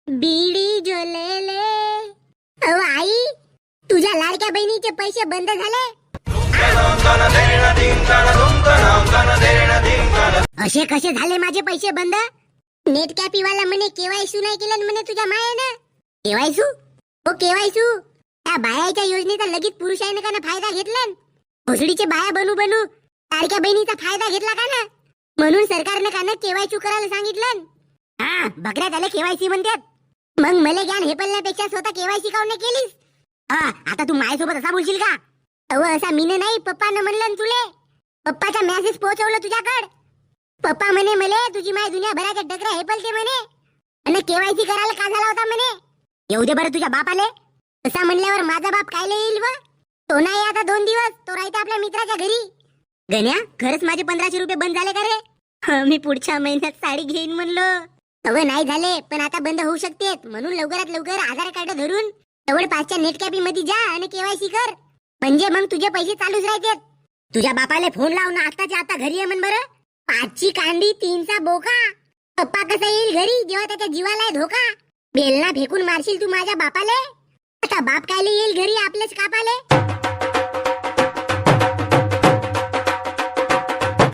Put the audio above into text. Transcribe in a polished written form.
बीडी ज्वलेले. अहो आई, तुझ्या लाडक्या बहिणीचे पैसे बंद झाले. असे कसे झाले माझे पैसे बंद? नेट कॅपीवाला म्हणे केवायसी नाही केलं म्हणे तुझ्या मायानं. केवायसू हो केवायसू. त्या बायाच्या योजनेचा लगेच पुरुषाने का ना फायदा घेतला. भोसडीचे बाया बनू बनू लाडक्या बहिणीचा फायदा घेतला का ना, म्हणून सरकारने का ना केवायसी करायला सांगितलं. हा, बकऱ्या त्याला केवायसी म्हणतात. मग मला ज्ञान हे पडल्यापेक्षा स्वतः केवायसी काऊन नाही केलीस? हा, आता तू माझ्यासोबत असा बोलशील का? अहो असा मीने नाही, पप्पानं म्हणलं ना तुले. पप्पाचा मेसेज पोहोचवलं तुझ्याकडे. पप्पा म्हणे मले तुझी माय दुनियाभराच्या डकऱ्या हे पलते म्हणे, आणि केवायसी करायला का झाला होता म्हणे. येऊ दे बरं तुझ्या बापाले. तसा म्हणल्यावर माझा बाप कायले येईल व? तो नाही आता 2 दिवस, तो राहते आपल्या मित्राच्या घरी. गण्या, खरंच माझे 1500 रुपये बंद झाले का रे? मी पुढच्या महिन्यात साडी घेईन म्हणलो. अव नाही झाले, पण आता बंद होऊ शकतेत. म्हणून लवकरात लवकर आधार कार्ड धरून जवळपासच्या नेट कॅफे मध्ये जा आणि केवायसी कर. म्हणजे मग तुझे पैसे चालूच राहतात. तुझ्या बापाला फोन लाव ना, आताच्या आता घरी ये म्हण बरं. 5ची कांडी 3चा बोका. पप्पा कसा येईल घरी जेव्हा त्याच्या जीवाला आहे धोका? बेलना फेकून मारशील तू माझ्या बापाले. आता बाप कायले येईल घरी आपलेच कापाले.